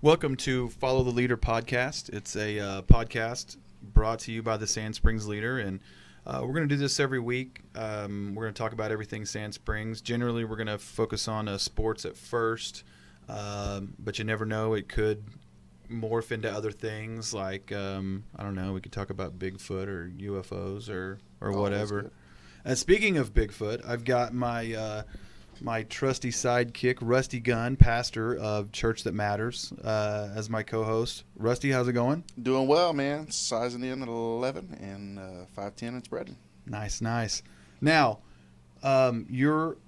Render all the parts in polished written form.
Welcome to Follow the Leader podcast. It's a podcast brought to you by the Sand Springs Leader, and we're going to do this every week. We're going to talk about everything Sand Springs. Generally, we're going to focus on sports at first, but you never know. It could morph into other things like, I don't know, we could talk about Bigfoot or UFOs or whatever. Speaking of Bigfoot, I've got my trusty sidekick, Rusty Gunn, pastor of Church That Matters, as my co-host. Rusty, how's it going? Doing well, man. Sizing in at 11 and 5'10" and spreading. Nice. Now, you're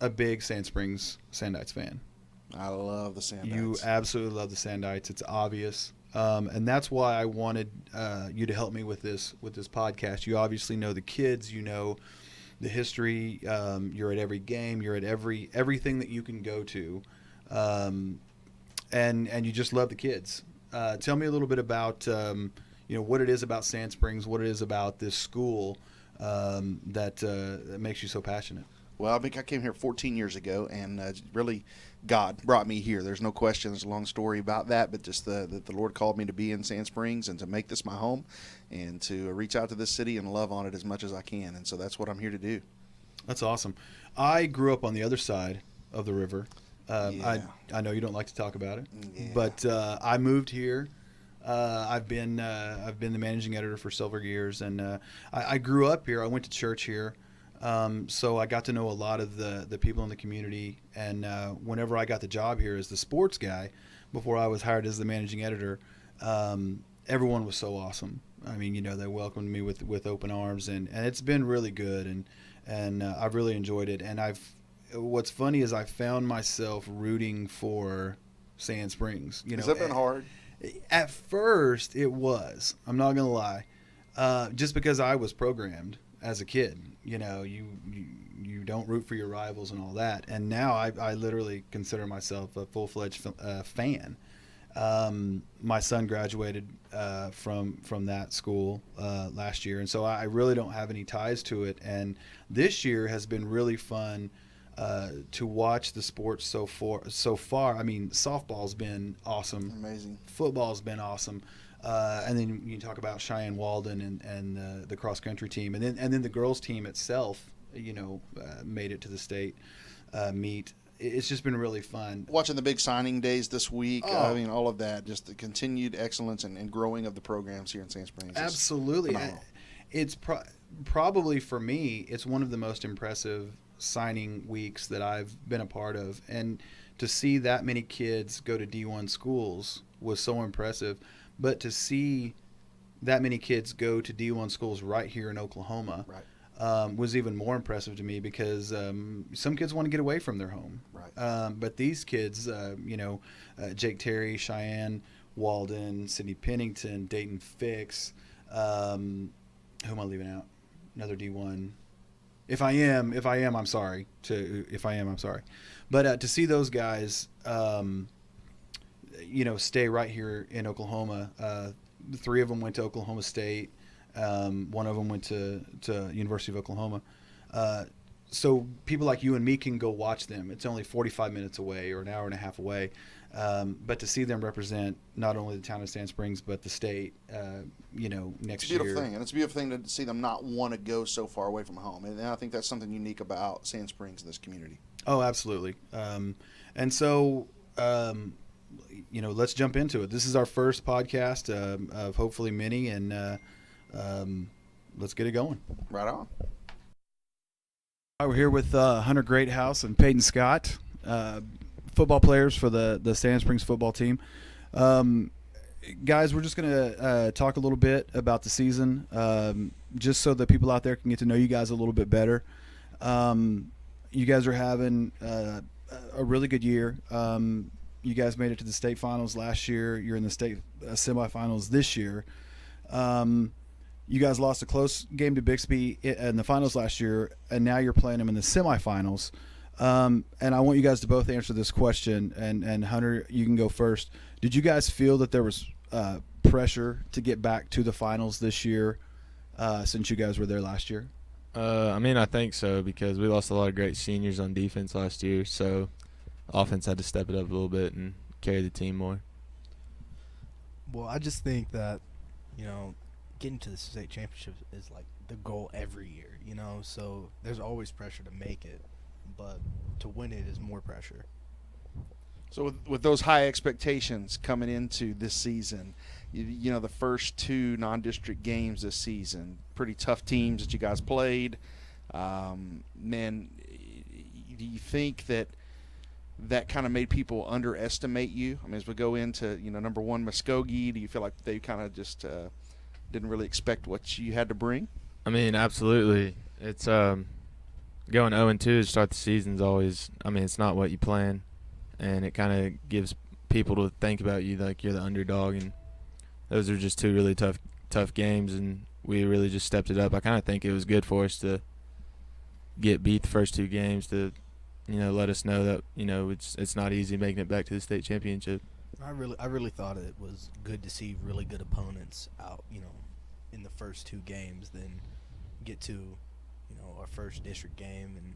a big Sand Springs Sandites fan. I love the Sandites. You absolutely love the Sandites. It's obvious. And that's why I wanted you to help me with this podcast. You obviously know the kids. You know the history. You're at every game. You're at everything that you can go to, and you just love the kids. Tell me a little bit about what it is about Sand Springs, what it is about this school that makes you so passionate. Well, I came here 14 years ago, and really God brought me here. There's no question. There's a long story about that, but just that the Lord called me to be in Sand Springs and to make this my home and to reach out to this city and love on it as much as I can. And so that's what I'm here to do. That's awesome. I grew up on the other side of the river. I know you don't like to talk about it, but I moved here. I've been the managing editor for several years, and I grew up here. I went to church here. So I got to know a lot of the people in the community, and whenever I got the job here as the sports guy, before I was hired as the managing editor, everyone was so awesome. I mean, they welcomed me with open arms, and it's been really good, and I've really enjoyed it. And what's funny is I found myself rooting for Sand Springs. Has that been hard? At first, it was. I'm not gonna lie, just because I was programmed as a kid. You don't root for your rivals and all that. And now I literally consider myself a full-fledged fan. My son graduated from that school last year, and so I really don't have any ties to it. And this year has been really fun to watch the sports so far. I mean, softball's been awesome. Amazing. Football's been awesome. And then you talk about Cheyenne Walden and the cross country team, and then the girls team itself, made it to the state meet. It's just been really fun. Watching the big signing days this week, all of that, just the continued excellence and growing of the programs here in Sand Springs. Absolutely. It's probably, for me, it's one of the most impressive signing weeks that I've been a part of. And to see that many kids go to D1 schools was so impressive. But to see that many kids go to D1 schools right here in Oklahoma was even more impressive to me, because some kids want to get away from their home. Right. But these kids, Jake Terry, Cheyenne Walden, Sydney Pennington, Dayton Fix, who am I leaving out? Another D1. If I am, I'm sorry. But to see those guys, stay right here in Oklahoma. The three of them went to Oklahoma State. One of them went to University of Oklahoma. So people like you and me can go watch them. It's only 45 minutes away or an hour and a half away. But to see them represent not only the town of Sand Springs, but the state, next year. It's a beautiful thing. And it's a beautiful thing to see them not want to go so far away from home. And I think that's something unique about Sand Springs and this community. Oh, absolutely. And so, let's jump into it. This is our first podcast of hopefully many, and let's get it going. Right on. All right, we're here with Hunter Greathouse and Peyton Scott, football players for the Sand Springs football team. Guys, we're just going to talk a little bit about the season, just so that people out there can get to know you guys a little bit better. You guys are having a really good year. You guys made it to the state finals last year. You're in the state semifinals this year. You guys lost a close game to Bixby in the finals last year, and now you're playing them in the semifinals. And I want you guys to both answer this question. And Hunter, you can go first. Did you guys feel that there was pressure to get back to the finals this year since you guys were there last year? I mean, I think so, because we lost a lot of great seniors on defense last year, so offense had to step it up a little bit and carry the team more. Well, I just think that, getting to the state championship is like the goal every year, so there's always pressure to make it, but to win it is more pressure. So with those high expectations coming into this season, the first 2 non-district games this season, pretty tough teams that you guys played. Man, do you think that kind of made people underestimate you? I mean, as we go into, number 1, Muskogee, do you feel like they kind of just didn't really expect what you had to bring? I mean, absolutely. It's going 0-2 to start the season is always, it's not what you plan, and it kind of gives people to think about you like you're the underdog, and those are just 2 really tough games, and we really just stepped it up. I kind of think it was good for us to get beat the first 2 games to, let us know that, it's not easy making it back to the state championship. I really thought it was good to see really good opponents out, in the first 2 games, then get to, our first district game and,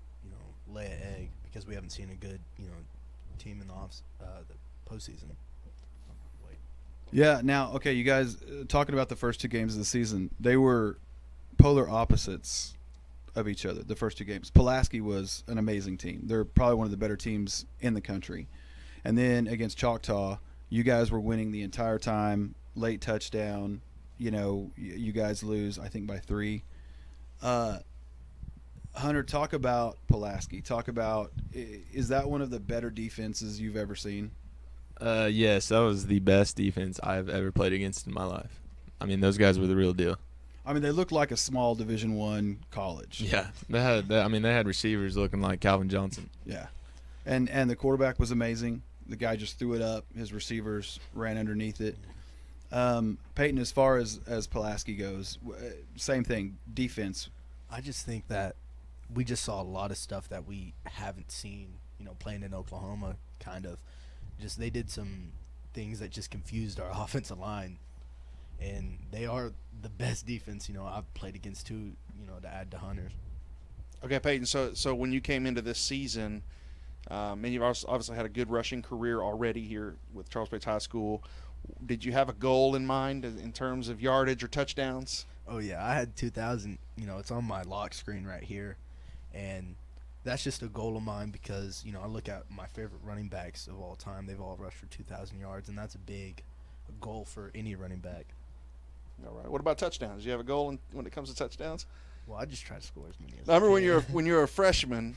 lay an egg, because we haven't seen a good, team in the postseason. Yeah. Now, okay, you guys talking about the first 2 games of the season, they were polar opposites of each other. The first 2 games, Pulaski was an amazing team. They're probably one of the better teams in the country. And then against Choctaw, you guys were winning the entire time, late touchdown. You guys lose, I think, by 3. Hunter, talk about Pulaski. Talk about, is that one of the better defenses you've ever seen? Yes, that was the best defense I've ever played against in my life. I mean, those guys were the real deal. I mean, they looked like a small Division I college. Yeah, they had receivers looking like Calvin Johnson. Yeah, and the quarterback was amazing. The guy just threw it up. His receivers ran underneath it. Peyton, as far as Pulaski goes, same thing, defense. I just think that we just saw a lot of stuff that we haven't seen, playing in Oklahoma, kind of. Just they did some things that just confused our offensive line, and they are the best defense, I've played against too, to add to Hunter's. Okay, Peyton, so when you came into this season, and you've obviously had a good rushing career already here with Charles Bates High School, did you have a goal in mind in terms of yardage or touchdowns? Oh, yeah, I had 2,000, it's on my lock screen right here, and that's just a goal of mine because, I look at my favorite running backs of all time. They've all rushed for 2,000 yards, and that's a big goal for any running back. All right. What about touchdowns? Do you have a goal when it comes to touchdowns? Well, I just try to score as many as I remember can. when you were a freshman,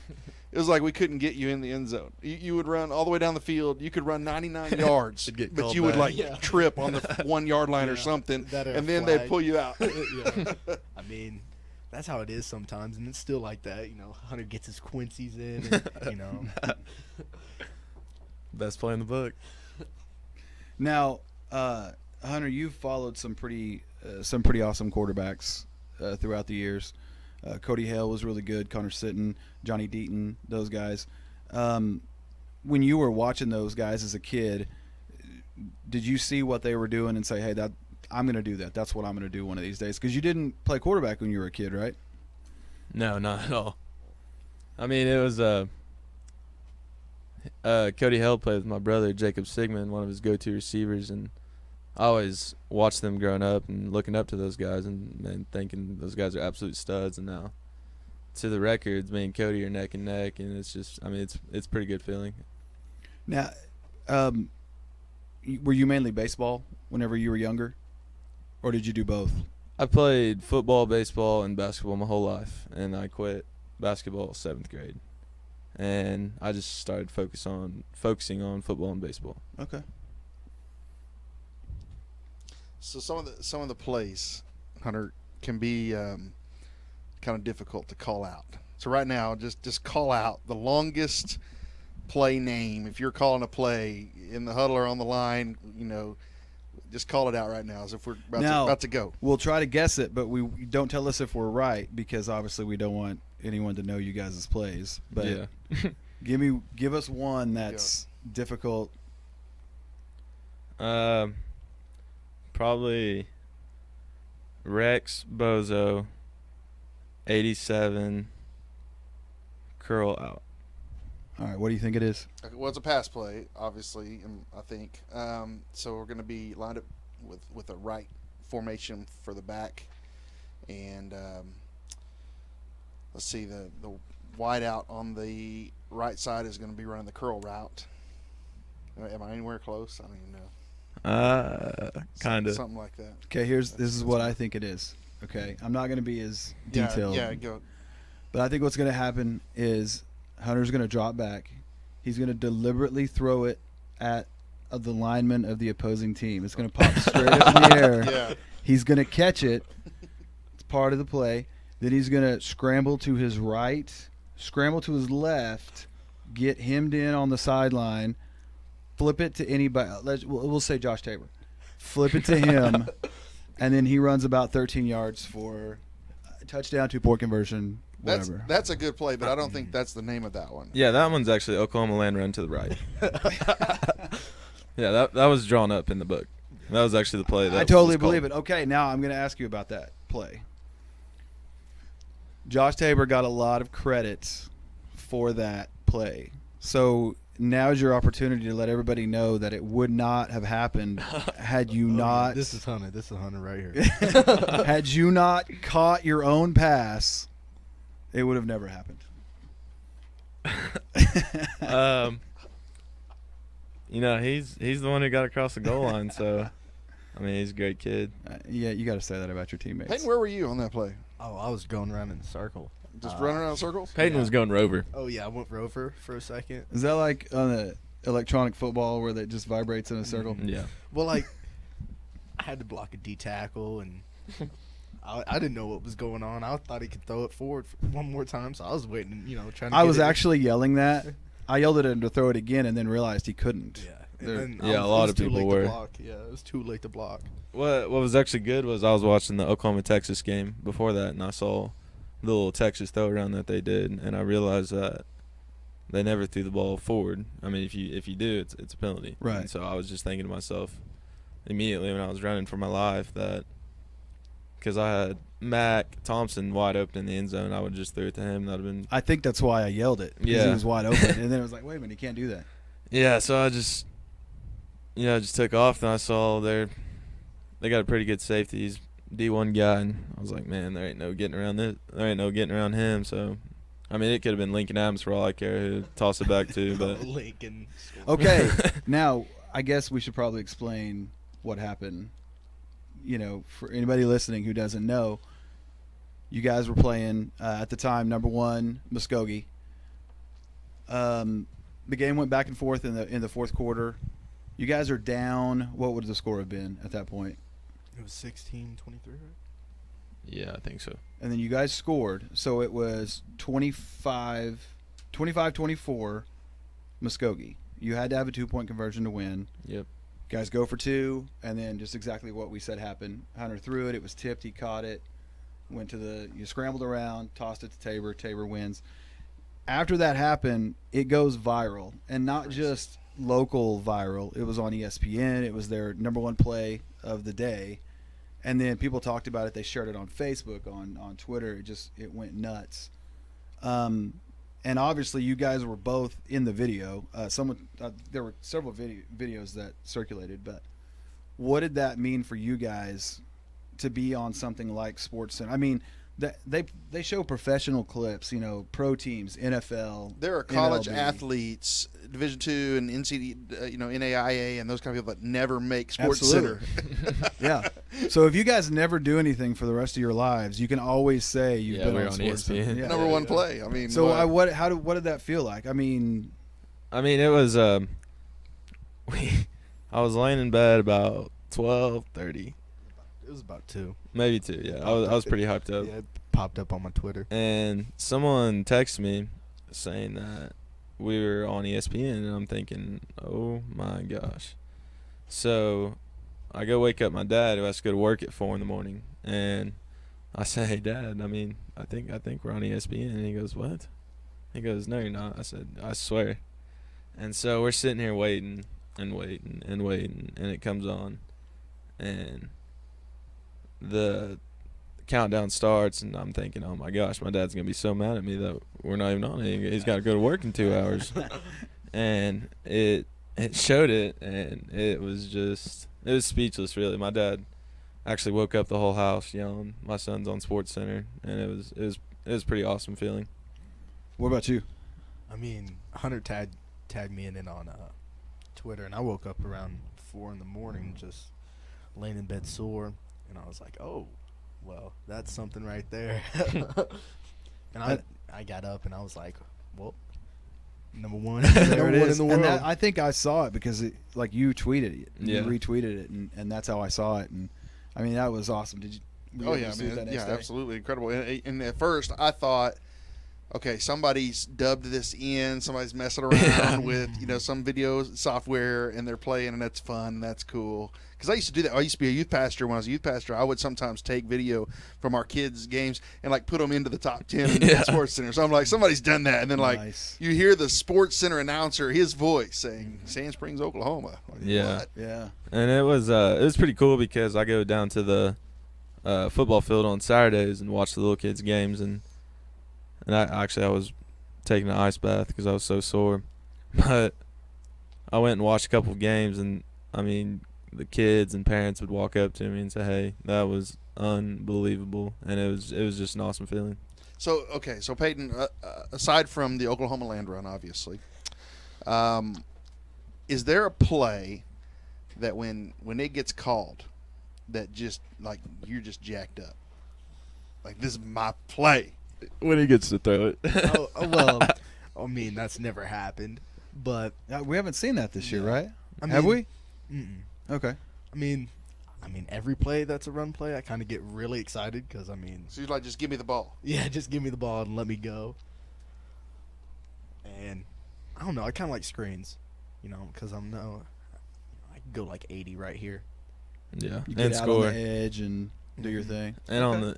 it was like we couldn't get you in the end zone. You would run all the way down the field. You could run 99 yards, but you would trip on the 1 yard line or something, and then they'd pull you out. I mean, that's how it is sometimes, and it's still like that. Hunter gets his Quincy's in, and, Best play in the book. Now, Hunter, you've followed some pretty awesome quarterbacks throughout the years. Cody Hale was really good. Connor Sitton, Johnny Deaton, those guys. When you were watching those guys as a kid, did you see what they were doing and say, "Hey, I'm going to do that. That's what I'm going to do one of these days"? Because you didn't play quarterback when you were a kid, right? No, not at all. I mean, it was Cody Hale played with my brother Jacob Sigmund, one of his go-to receivers, and I always watched them growing up and looking up to those guys and thinking those guys are absolute studs. And now, to the records, me and Cody are neck and neck, and it's just, it's a pretty good feeling. Now, were you mainly baseball whenever you were younger, or did you do both? I played football, baseball, and basketball my whole life, and I quit basketball 7th grade, and I just started focusing on football and baseball. Okay. So some of the plays, Hunter, can be kind of difficult to call out. So right now, just call out the longest play name. If you're calling a play in the huddle or on the line, Just call it out right now, as if we're Now, about to go. We'll try to guess it, but we don't tell us if we're right, because obviously we don't want anyone to know you guys' plays. But Yeah. give us one that's difficult. Probably Rex Bozo, 87, curl out. All right, what do you think it is? Well, it's a pass play, obviously, I think. So we're going to be lined up with a right formation for the back. And let's see, the wide out on the right side is going to be running the curl route. Am I anywhere close? I don't even know. Kind of. Something like that. Okay, this is what I think it is. Okay, I'm not going to be as detailed. Yeah, go. But I think what's going to happen is Hunter's going to drop back. He's going to deliberately throw it at the lineman of the opposing team. It's going to pop straight up in the air. Yeah. He's going to catch it. It's part of the play. Then he's going to scramble to his right, scramble to his left, get hemmed in on the sideline, flip it to anybody. We'll say Josh Tabor. Flip it to him, and then he runs about 13 yards for a touchdown, 2-point conversion, whatever. That's a good play, but I don't think that's the name of that one. Yeah, that one's actually Oklahoma land run to the right. Yeah, that was drawn up in the book. That was actually the play. I totally believe it. Okay, now I'm going to ask you about that play. Josh Tabor got a lot of credit for that play. So now's your opportunity to let everybody know that it would not have happened had you not. This is Hunter. This is Hunter right here. Had you not caught your own pass, it would have never happened. He's the one who got across the goal line, so I mean, he's a great kid. Yeah, you got to say that about your teammates. Peyton, where were you on that play? Oh, I was going around in a circle. Just running around in circles? Peyton was going rover. Oh, yeah, I went rover for a second. Is that like on the electronic football where it just vibrates in a circle? Yeah. Well, like, I had to block a D tackle, and I didn't know what was going on. I thought he could throw it forward one more time, so I was waiting, trying to I was actually yelling that. I yelled at him to throw it again and then realized he couldn't. Yeah. And then a lot of people were. Yeah, it was too late to block. What was actually good was I was watching the Oklahoma-Texas game before that, and I saw the little Texas throw around that they did, and I realized that they never threw the ball forward. I mean, if you do, it's a penalty. Right. And so I was just thinking to myself immediately when I was running for my life that because I had Mac Thompson wide open in the end zone, I would just throw it to him. That would have been. I think that's why I yelled it. Because he was wide open, and then it was like, wait a minute, you can't do that. Yeah, so I just took off, and I saw they got a pretty good safety. He's D1 guy, and I was like, man, there ain't no getting around this. There ain't no getting around him. So, I mean, it could have been Lincoln Adams for all I care who tossed it back to. But Lincoln. Okay, now I guess we should probably explain what happened. For anybody listening who doesn't know, you guys were playing at the time #1 Muskogee. The game went back and forth in the fourth quarter. You guys are down. What would the score have been at that point? It was 16-23, right? yeah, I think so. And then you guys scored. So it was 25-24 Muskogee. You had to have a 2-point conversion to win. Yep. Guys go for 2, and then just exactly what we said happened. Hunter threw it. It was tipped. He caught it. You scrambled around, tossed it to Tabor. Tabor wins. After that happened, it goes viral, and not just local viral. It was on ESPN. It was their #1 play of the day, and then people talked about it. They shared it on Facebook, on Twitter. It went nuts. And obviously, you guys were both in the video. There were several videos that circulated. But what did that mean for you guys to be on something like SportsCenter? I mean, they show professional clips. Pro teams, NFL. There are college MLB. Athletes, Division II and NAIA, and those kind of people that never make Absolutely. SportsCenter. Yeah. So if you guys never do anything for the rest of your lives, you can always say you've been we're on on SportsCenter. ESPN. Yeah. #1 play. I mean, So what did that feel like? I mean, it was I was laying in bed about 12:30, It was about 2. maybe 2. Yeah, I was pretty hyped up. Yeah, it popped up on my Twitter. And someone texted me saying that we were on ESPN, and I'm thinking, oh my gosh. So I go wake up my dad, who has to go to work at 4 in the morning, and I say, "Hey, Dad, I mean, I think we're on ESPN." And he goes, "What?" He goes, "No, you're not." I said, "I swear." And so we're sitting here waiting and waiting and waiting, and it comes on, and the countdown starts, and I'm thinking, "Oh my gosh, my dad's gonna be so mad at me that we're not even on it. He's got to go to work in 2 hours." And it showed it, and it was speechless, really. My dad actually woke up the whole house yelling, "My son's on Sports Center," and it was a pretty awesome feeling. What about you? I mean, Hunter tagged me in it on Twitter, and I woke up around 4 in the morning, just laying in bed sore, and I was like, "Oh, well, that's something right there." And I got up, and I was like, "Well, number one, There it number one is. in the And world." I think I saw it because you tweeted it, Yeah. you retweeted it, and that's how I saw it. And I mean, that was awesome. Were you able to see it that next day? Absolutely incredible. And at first, I thought, okay, somebody's dubbed this in. Somebody's messing around with some video software, and they're playing, and that's fun. And that's cool. Because I used to do that. I used to be a youth pastor. When I was a youth pastor, I would sometimes take video from our kids' games and put them into the top 10 in Sports Center. So I'm like, somebody's done that, and then Nice. you hear the Sports Center announcer, his voice saying, "Sand Springs, Oklahoma." Like, Yeah. what? Yeah. And it was pretty cool because I go down to the football field on Saturdays and watch the little kids' games, and I was taking an ice bath because I was so sore. But I went and watched a couple of games, and I mean, the kids and parents would walk up to me and say, "Hey, that was unbelievable," and it was just an awesome feeling. So Peyton, aside from the Oklahoma land run, obviously, is there a play that when it gets called, that just you're just jacked up, like, this is my play? When he gets to throw it. Well, I mean, that's never happened, but We haven't seen that this year, right? I Have mean- we? mm-mm. Okay. I mean, every play that's a run play, I kind of get really excited because, I mean, So you're like, just give me the ball. yeah, just give me the ball and let me go. And I don't know, I kind of like screens, because I can go 80 right here. Yeah, You and get out score. on the edge and do your Mhm. thing.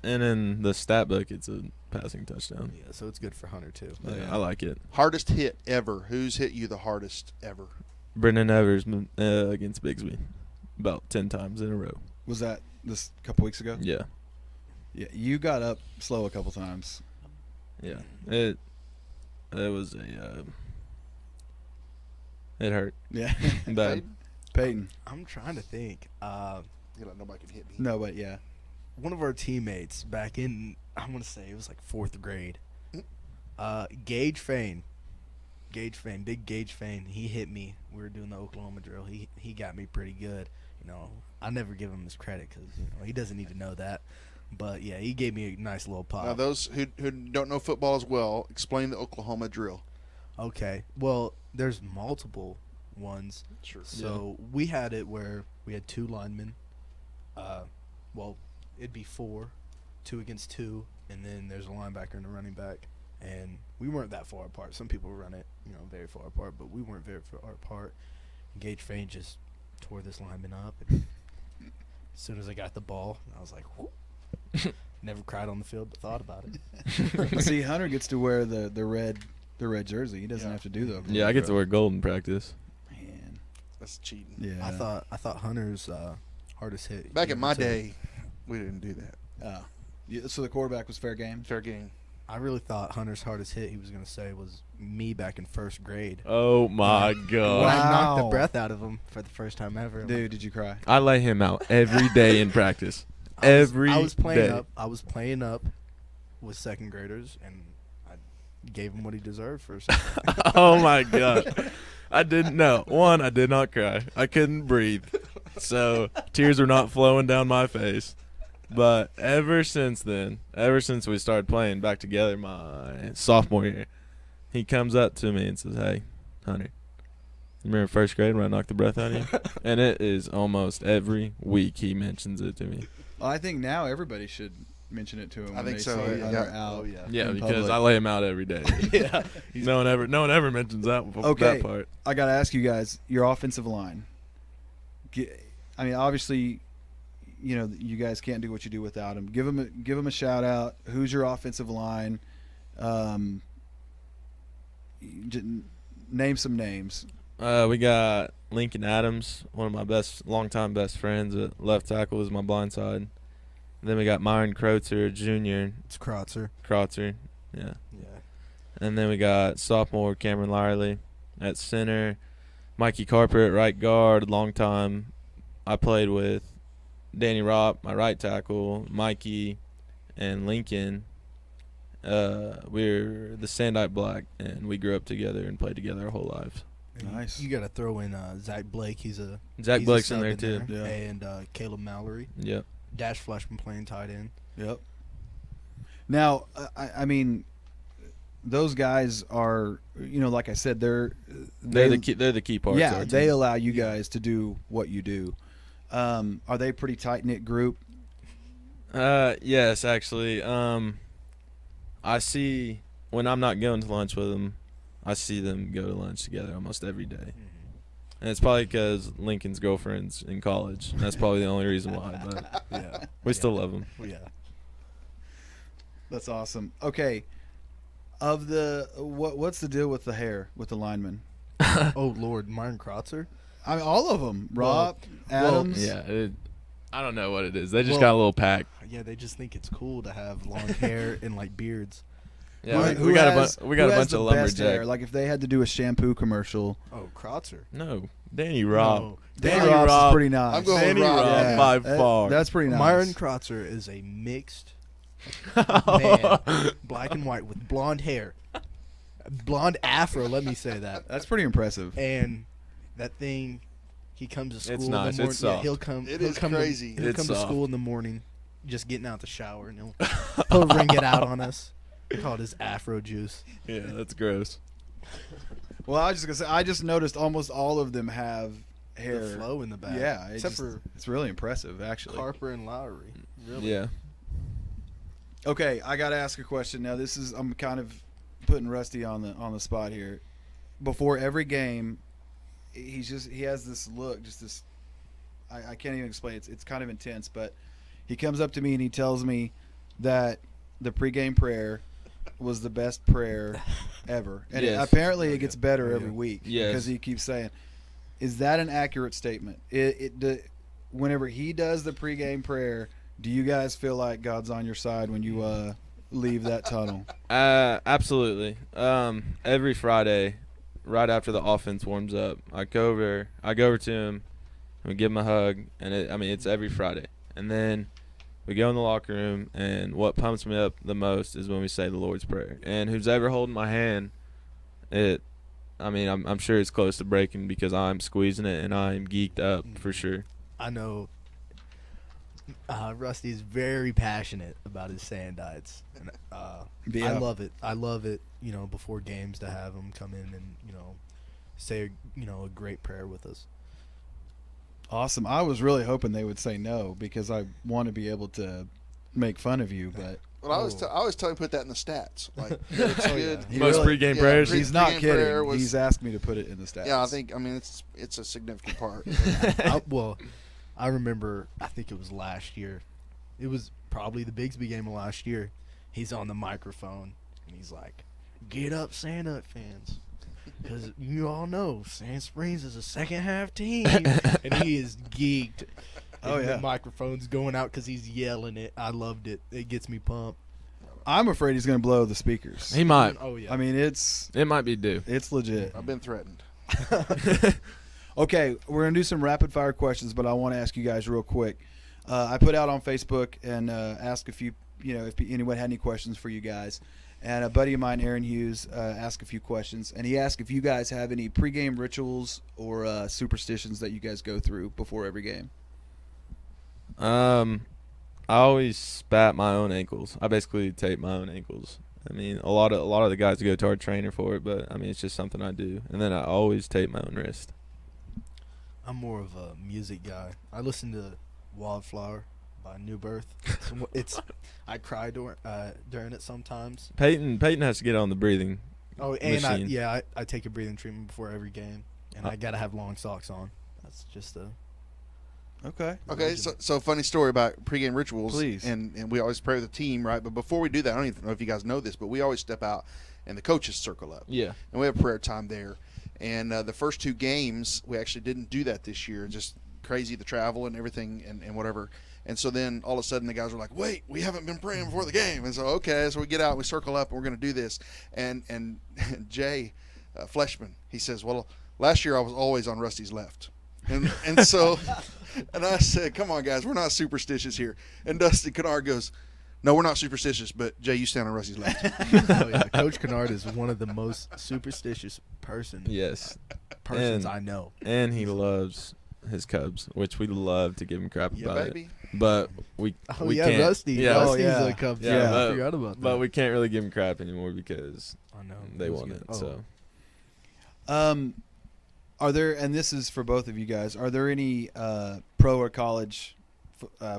And in the stat book, it's a passing touchdown. Yeah, so it's good for Hunter too. Yeah, Yeah. I like it. Hardest hit ever. Who's hit you the hardest ever? Brendan Evers against Bigsby about 10 times in a row. Was that this couple weeks ago? Yeah, Yeah. You got up slow a couple times. yeah. It was it hurt Yeah. bad. Peyton. I'm trying to think. You're like, nobody can hit me. No, but yeah. One of our teammates back in, I want to say it was 4th grade. Gage Fain, big Gage Fain. He hit me. We were doing the Oklahoma drill. He got me pretty good. I never give him his credit because he doesn't need to know that. But yeah, he gave me a nice little pop. Now, those who don't know football as well, explain the Oklahoma drill. Okay. Well, there's multiple ones. Sure. So we had it where we had 2 linemen. Well, it'd be 4, 2 against 2, and then there's a linebacker and a running back. And we weren't that far apart. Some people run it, very far apart, but we weren't very far apart. Gage Fain just tore this lineman up. And as soon as I got the ball, I was like, whoop. Never cried on the field, but thought about it. See, Hunter gets to wear the red jersey. He doesn't Yeah. have to do those. Yeah, I get to wear gold in practice. Man. That's cheating. Yeah. I thought Hunter's hardest hit. Back in my too. day, we didn't do that. Oh. Yeah, so the quarterback was fair game. Fair game. I really thought Hunter's hardest hit he was going to say was me back in 1st grade. Oh my When god! I knocked the Wow. breath out of him for the first time ever. Dude, did you cry? I lay him out every day in practice. I was Every playing day. up. I was playing up with 2nd graders, and I gave him what he deserved for a second. Oh my god! I didn't know. One, I did not cry. I couldn't breathe, so tears were not flowing down my face. But ever since then, ever since we started playing back together my sophomore year, he comes up to me and says, "Hey, Hunter, you remember 1st grade when I knocked the breath out of you?" And it is almost every week he mentions it to me. Well, I think now everybody should mention it to him. I when think they so, see yeah. Hunter Yeah. out. Oh, yeah. Yeah, in because public. I lay him out every day. Yeah. No one ever mentions that Okay. that part. I got to ask you guys, your offensive line. I mean, obviously, you know, you guys can't do what you do without him. Give him a shout out. Who's your offensive line? Name some names. We got Lincoln Adams, one of my longtime best friends at left tackle, is my blind side. Then we got Myron Kreutzer Jr. It's Kreutzer. Yeah. Yeah. And then we got sophomore Cameron Lyerly at center. Mikey Carper at right guard, long time. I played with Danny Ropp, my right tackle, Mikey, and Lincoln. We're the Sandite Black, and we grew up together and played together our whole lives. Nice. You got to throw in Zach Blake. He's Blake's a in there sub too. Yeah. And Caleb Mallory. Yep. Dash Fleshman playing tight end. Yep. Now, I mean, those guys are, you know, like I said, they're the key parts. Yeah, of our they team. allow you guys to do what you do. Are they a pretty tight knit group? Yes, actually. I see when I'm not going to lunch with them, I see them go to lunch together almost every day. And it's probably because Lincoln's girlfriend's in college. That's probably the only reason why. But Yeah. we still love them. Yeah. That's awesome. Okay, what's the deal with the hair with the linemen? Oh Lord, Myron Kreutzer. I mean, all of them. Rob, Well, Adams. Yeah, I don't know what it is. They just Well- got a little pack. Yeah, they just think it's cool to have long hair and like beards. Yeah, Who we got has- a bunch who has of the best hair? lumberjack. Like if they had to do a shampoo commercial, Oh, Kreutzer. No, Danny Robb. No. Danny Robb's is pretty nice. I'm going Danny with Rob. Robb Yeah. by That- far. That's pretty nice. Myron Kreutzer is a mixed man, black and white with blonde hair, blonde afro. Let me say that. That's pretty impressive. And that thing, he comes to school It's in nice. the morning. It's Yeah, soft. he'll come. It he'll is come crazy. He'll It's come to soft. school in the morning, just getting out the shower, and he'll wring it out on us. We call it his afro juice. Yeah, that's gross. Well, I was just gonna say, I just noticed almost all of them have hair. The flow in the back. Yeah, except for it's really impressive, actually. Carper and Lowry. Really. Yeah. Okay, I got to ask a question now. I'm kind of putting Rusty on the spot here. Before every game, he has this look, just this. I can't even explain it. It's kind of intense, but he comes up to me and he tells me that the pregame prayer was the best prayer ever, and Yes. apparently it gets better Oh, every yeah. week Yes. because he keeps saying. Is that an accurate statement? Whenever he does the pregame prayer, do you guys feel like God's on your side when you leave that tunnel? Absolutely. Every Friday, right after the offense warms up, I go over to him, and we give him a hug, and it's every Friday. And then we go in the locker room, and what pumps me up the most is when we say the Lord's Prayer. And who's ever holding my hand, I'm sure it's close to breaking because I'm squeezing it and I'm geeked up for sure. I know Rusty's very passionate about his Sandites. And, Yeah. I love it. I love it, before games to have him come in and, say, a great prayer with us. Awesome. I was really hoping they would say no because I want to be able to make fun of you, but Well, I was telling him to put that in the stats. Like, it's good. He Most really- pregame prayers. pre- he's not pregame prayer kidding. was- He's asked me to put it in the stats. Yeah, it's a significant part. I remember, I think it was last year. It was probably the Bigsby game of last year. He's on the microphone, and he's like, "Get up, Santa fans. Because you all know Sand Springs is a second-half team." And he is geeked. Oh, And yeah. the microphone's going out because he's yelling it. I loved it. It gets me pumped. I'm afraid he's going to blow the speakers. He might. Oh, yeah. I mean, it's It might be due. legit. I've been threatened. Okay, we're going to do some rapid fire questions, but I want to ask you guys real quick. I put out on Facebook and asked a few, if anyone had any questions for you guys. And a buddy of mine, Aaron Hughes, asked a few questions. And he asked if you guys have any pregame rituals or superstitions that you guys go through before every game. I always spat my own ankles. I basically tape my own ankles. I mean, a lot of the guys go to our trainer for it, but I mean, it's just something I do. And then I always tape my own wrist. I'm more of a music guy. I listen to Wildflower by New Birth. I cry during it sometimes. Peyton has to get on the breathing. Oh, and machine. I take a breathing treatment before every game, and I gotta have long socks on. That's just a. Okay. Okay, so funny story about pregame rituals. Please. And we always pray with the team, right? But before we do that, I don't even know if you guys know this, but we always step out and the coaches circle up. Yeah. And we have prayer time there. And the first 2 games, we actually didn't do that this year. Just crazy, the travel and everything and whatever. And so then all of a sudden the guys were like, wait, we haven't been praying before the game. And so, okay, so we get out and we circle up and we're going to do this. And Jay Fleshman, he says, well, last year I was always on Rusty's left. And so, and I said, come on, guys, we're not superstitious here. And Dusty Kennard goes, no, we're not superstitious, but Jay, you stand on Rusty's left. Oh, yeah. Coach Kennard is one of the most superstitious persons I know. And he loves his Cubs, which we love to give him crap Yeah, about baby. it. But we can't. Rusty. Yeah, Rusty's yeah. a Cubs Yeah, fan. but- I forgot about that. But we can't really give him crap anymore because I know. they was won good. it. So Are there, and this is for both of you guys, are there any pro or college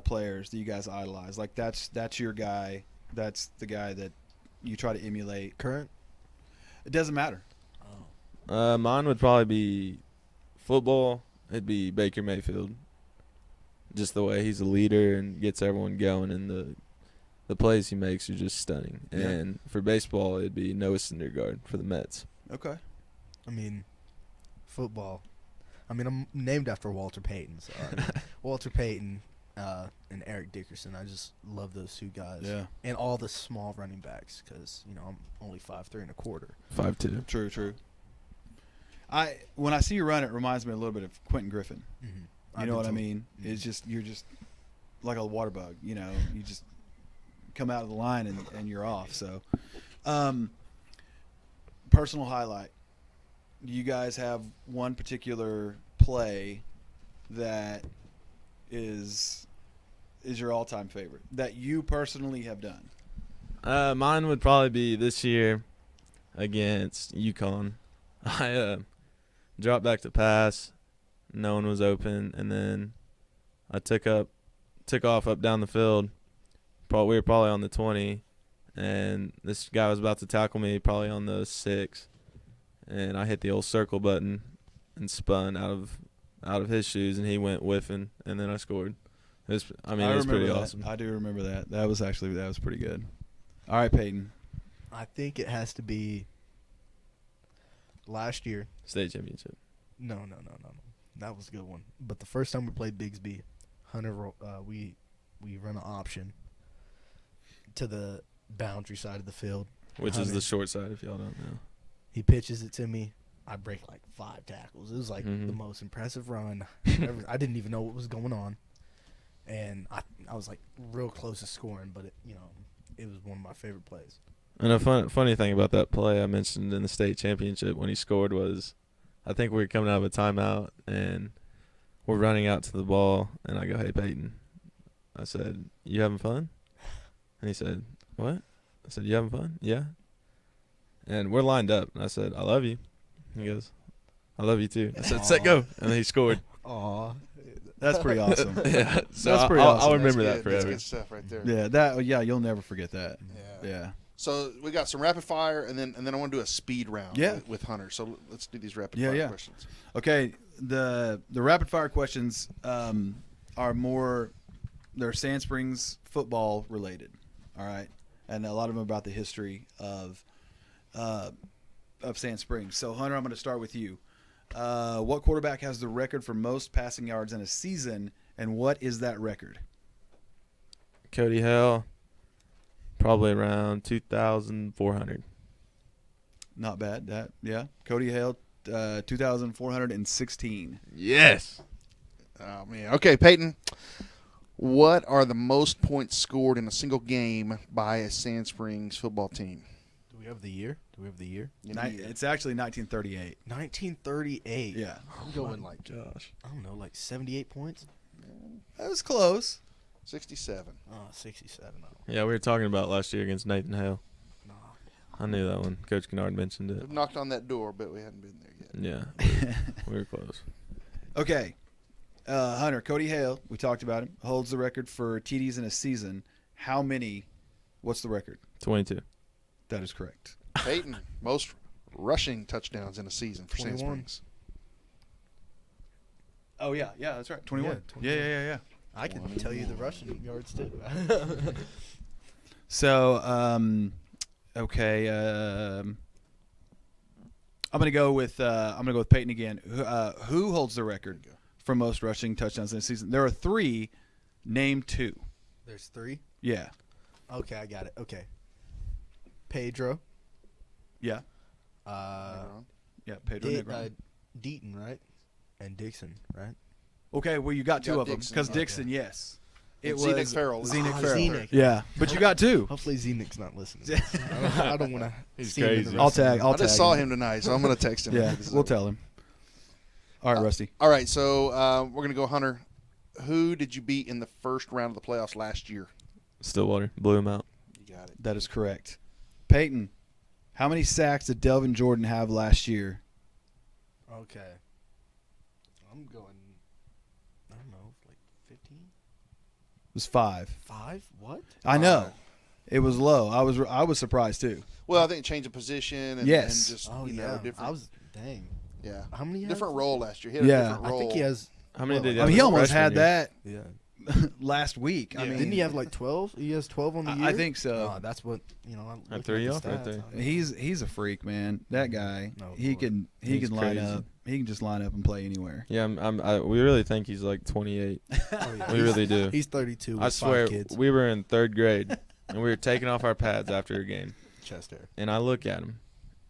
players that you guys idolize? Like that's your guy. That's the guy that you try to emulate. Current? It doesn't matter. mine would probably be football. It'd be Baker Mayfield. Just the way he's a leader and gets everyone going, and the plays he makes are just stunning. Yeah. And for baseball, it'd be Noah Syndergaard for the Mets. Okay. I mean, football. I mean, I'm named after Walter Payton. So I mean, Walter Payton and Eric Dickerson. I just love those 2 guys. Yeah. And all the small running backs because, I'm only 5'3" and 1/4. 5'2". True. When I see you run, it reminds me a little bit of Quentin Griffin. Mm-hmm. You know what I mean? It's just you're just like a water bug. You just come out of the line and you're off. So, personal highlight. Do you guys have one particular play that is your all-time favorite that you personally have done? Mine would probably be this year against UConn. I dropped back to pass. No one was open, and then I took off up down the field. We were probably on the 20, and this guy was about to tackle me probably on the 6, and I hit the old circle button and spun out of his shoes, and he went whiffing, and then I scored. It was pretty awesome. I do remember that. That was pretty good. All right, Peyton. I think it has to be last year. State championship. No. That was a good one. But the first time we played Bigsby, Hunter, we run an option to the boundary side of the field. Which is the short side, if y'all don't know. He pitches it to me. I break like 5 tackles. It was like the most impressive run ever. I didn't even know what was going on. And I was like real close to scoring, but it was one of my favorite plays. And a funny thing about that play I mentioned in the state championship when he scored was, I think we were coming out of a timeout and we're running out to the ball, and I go, "Hey Peyton," I said, "You having fun?" And he said, "What?" I said, "You having fun?" "Yeah." And we're lined up, and I said, "I love you." He goes, "I love you too." I said, "Set, go," and then he scored. Aw. That's pretty awesome. Yeah, so That's pretty awesome. I'll remember That's that good. forever. That's good stuff right there. Yeah, you'll never forget that. Yeah. So we got some rapid fire, and then I want to do a speed round with Hunter. So let's do these rapid fire questions. Okay, the rapid fire questions are more, they're Sand Springs football related. All right, and a lot of them about the history of Sand Springs. So Hunter, I'm going to start with you. What quarterback has the record for most passing yards in a season, and what is that record? Cody Hale, probably around 2,400. Not bad. Cody Hale, 2,416. Yes. Oh man. Okay, Peyton. What are the most points scored in a single game by a Sand Springs football team? Do we have the year? It's actually 1938. 1938. Yeah. I'm going like, Josh. I don't know, like 78 points? That was close. 67. Oh, 67. Oh. Yeah, we were talking about last year against Nathan Hale. No. I knew that one. Coach Kennard mentioned it. We've knocked on that door, but we hadn't been there yet. Yeah, we were close. Okay. Hunter, Cody Hale, we talked about him, holds the record for TDs in a season. How many? What's the record? 22. That is correct. Peyton, most rushing touchdowns in a season for Sand 21. Springs. Oh yeah, that's right. 21. Yeah, 21. Yeah. I can tell you the rushing yards too. So, okay. I'm gonna go with Peyton again. Who holds the record for most rushing touchdowns in a season? There are 3. Name 2. There's 3. Yeah. Okay, I got it. Okay. Pedro. Yeah. Pedro Negron. Deaton, right? And Dixon, right? Okay, well you got 2 of them Dixon, because okay. Dixon, yes. It was Zenick Farrell. Zenick Farrell. Zenick. Yeah, but you got 2. Hopefully Zenick's not listening. I don't want to. He's crazy. I'll tag. I just saw him tonight, so I'm going to text him. Yeah, after this is we'll over. tell him. All right, Rusty. All right, so we're going to go Hunter. Who did you beat in the first round of the playoffs last year? Stillwater blew him out. You got it. That is correct. Peyton, how many sacks did Delvin Jordan have last year? Okay. I'm going. I don't know, like 15. It was 5. 5? What? I know. It was low. I was surprised too. Well, I think change of position and, Yes. and just Oh know different. Dang. Yeah. How many? Different has? role last year. He had Yeah. a different I role. think he has. How many Well, did he I have? mean, he his almost freshman had year? that Yeah. last week. I Yeah. mean, Didn't he have like 12? He has 12 on the year. I think so. Oh, that's what I I threw you off right there. He's a freak, man. That guy. Oh, he Lord. can He's line crazy. up. He can just line up and play anywhere. Yeah, we really think he's like 28. We really do. He's 32. I With swear, 5 kids. we were in 3rd grade, and we were taking off our pads after a game. Chest hair. And I look at him,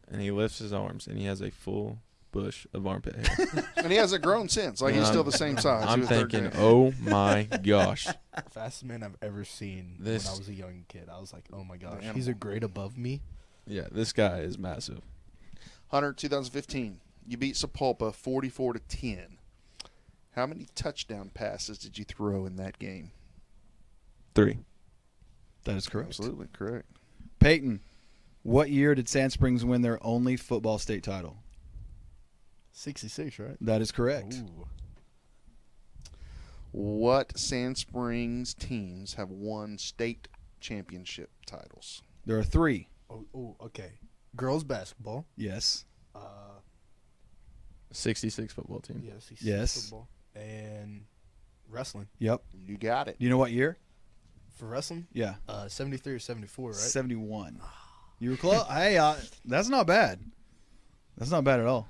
and he lifts his arms, and he has a full bush of armpit hair. And he hasn't grown since. Like, he's still the same size. He I'm was third thinking, grade. oh my gosh. Fastest man I've ever seen This- when I was a young kid. I was like, oh my gosh, animal. he's a grade above me. Yeah, this guy is massive. Hunter, 2015. You beat Sepulpa 44-10. How many touchdown passes did you throw in that game? 3. That is correct. Absolutely correct. Peyton, what year did Sand Springs win their only football state title? 66, right? That is correct. Ooh. What Sand Springs teams have won state championship titles? There are 3. Oh, okay. Girls basketball. Yes. 66 football team. Yeah, 66 Yes. football. And wrestling. Yep. You got it. You know what year? For wrestling, Yeah. 73 or 74, right? 71. You were close. Hey, that's not bad. That's not bad at all.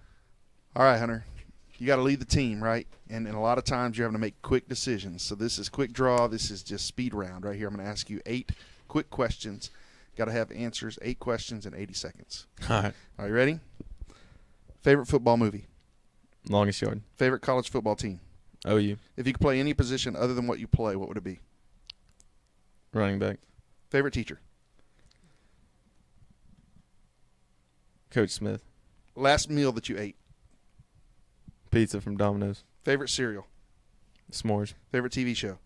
All right, Hunter. You got to lead the team, right? And a lot of times you're having to make quick decisions. So this is quick draw. This is just speed round right here. I'm going to ask you 8 quick questions. Got to have answers, 8 questions in 80 seconds. All right. Are you ready? Favorite football movie? Longest yard. Favorite college football team? OU. If you could play any position other than what you play, what would it be? Running back. Favorite teacher? Coach Smith. Last meal that you ate? Pizza from Domino's. Favorite cereal? S'mores. Favorite TV show?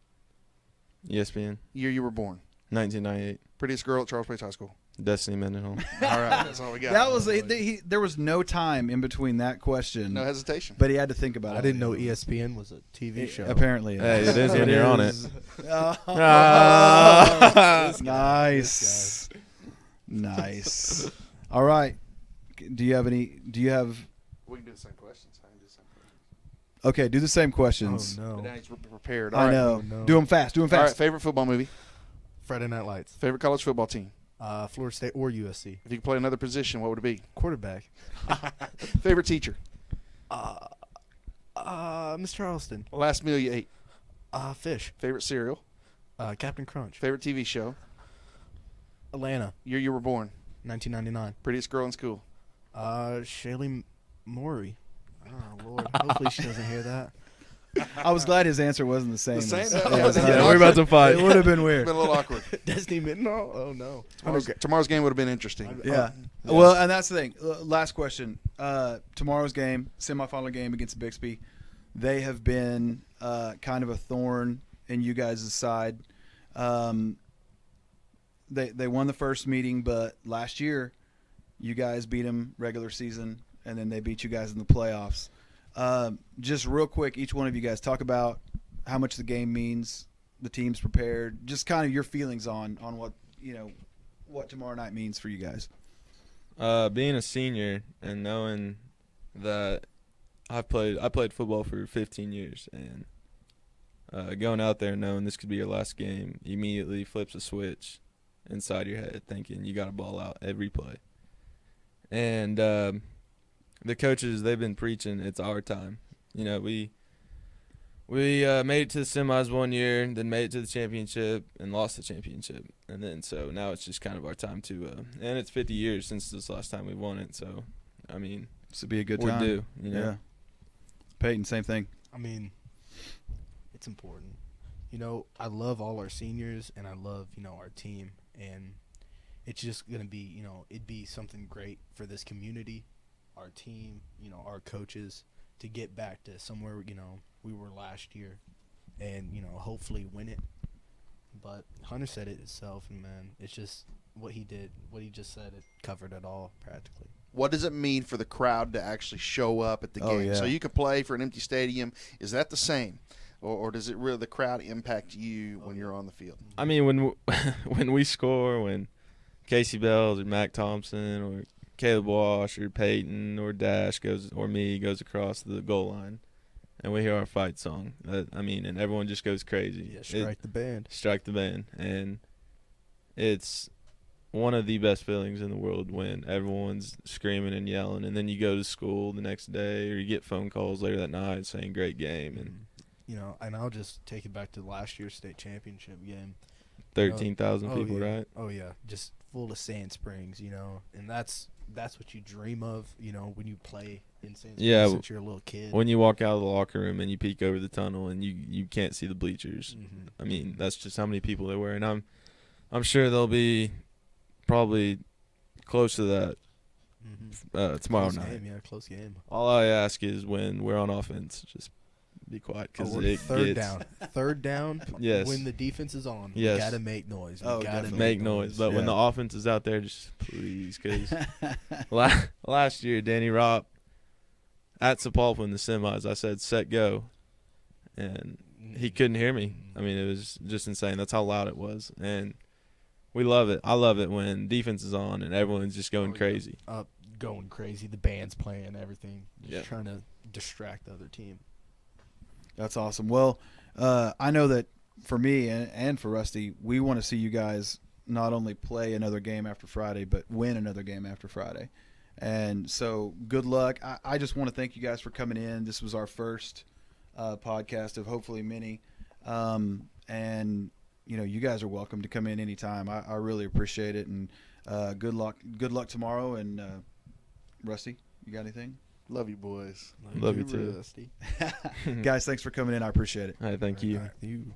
ESPN. Year you were born? 1998. Prettiest girl at Charles Place High School? Destiny Mendenhall. All right, that's all we got. That was there was no time in between that question. No hesitation. But he had to think about it. I didn't know ESPN was a TV show. Apparently, Hey, it is when you're on it. Nice. Nice. All right. Do you have any? Do you have? We can do the same questions. I can do the same questions. Okay, do the same Oh, questions. But no. now he's prepared. All I right. know. Oh, no. Do them fast. Do them All right, fast. favorite football movie? Friday Night Lights. Favorite college football team? Florida State or USC. If you could play another position, what would it be? Quarterback. Favorite teacher? Miss Charleston. Last meal you ate? Fish. Favorite cereal? Captain Crunch. Favorite TV show? Atlanta. Year you were born? 1999. Prettiest girl in school? Shaylee Morey. Oh, Lord. Hopefully she doesn't hear that. I was glad his answer wasn't the same. The same? as- Yeah, yeah, yeah, we're about to fight. It would have been It's weird. been a little awkward. Destiny Mendenhall? Oh, no. Tomorrow's game would have been interesting. Yeah. Well, and that's the thing. Last question. Tomorrow's game, semifinal game against Bixby, they have been kind of a thorn in you guys' side. They won the first meeting, but last year you guys beat them regular season, and then they beat you guys in the playoffs. Just real quick, each one of you guys talk about how much the game means, the team's prepared, just kind of your feelings on what what tomorrow night means for you guys. Being a senior and knowing that I played football for 15 years, and going out there knowing this could be your last game immediately flips a switch inside your head, thinking you got to ball out every play. And the coaches, they've been preaching it's our time. You know, we made it to the semis one year, then made it to the championship and lost the championship. And then so now it's just kind of our time to and it's 50 years since this last time we won it. So, I mean, this would be a good we're time. due, you know? Yeah. Peyton, same thing. I mean, it's important. You know, I love all our seniors, and I love, you know, our team. And it's just going to be, you know, it'd be something great for this community, our team, you know, our coaches, to get back to somewhere, you know, we were last year and, you know, hopefully win it. But Hunter said it himself, and, man, it's just what he did, what he just said, it covered it all practically. What does it mean for the crowd to actually show up at the game? Yeah. So you can play for an empty stadium. Is that the same? Or does it really the crowd impact you when you're on the field? I mean, when we score, when Casey Bells or Mac Thompson or Caleb Walsh or Peyton or Dash goes across the goal line, and we hear our fight song, I mean, and everyone just goes crazy. Yeah, strike the band. Strike the band. And it's one of the best feelings in the world when everyone's screaming and yelling, and then you go to school the next day or you get phone calls later that night saying great game. And you know, and I'll just take it back to last year's state championship game. 13,000 people, yeah. right? Oh, yeah, just full of Sand Springs, you know, and that's what you dream of, you know, when you play in Sand Springs since you're a little kid. When you walk out of the locker room and you peek over the tunnel and you can't see the bleachers. Mm-hmm. I mean, that's just how many people there were, and I'm sure there'll be probably close to that tomorrow close night. Game, yeah, close game. All I ask is when we're on offense, just be quiet because Third down. Yes. When the defense is on, Yes. you gotta make noise. Oh, You gotta definitely. make noise. But when the offense is out there, just please, because last year, Danny Ropp at Sepulpa in the semis, I said, set, go. And he couldn't hear me. I mean, it was just insane. That's how loud it was. And we love it. I love it when defense is on and everyone's just going crazy. Going crazy. The band's playing, everything. Just Yeah. trying to distract the other team. That's awesome. Well, I know that for me and for Rusty, we want to see you guys not only play another game after Friday, but win another game after Friday. And so good luck. I just want to thank you guys for coming in. This was our first podcast of hopefully many. And, you know, you guys are welcome to come in anytime. I really appreciate it. And good luck tomorrow. And Rusty, you got anything? Love you, boys. Love you too. Rusty. Guys, thanks for coming in. I appreciate it. All right, thank you. You.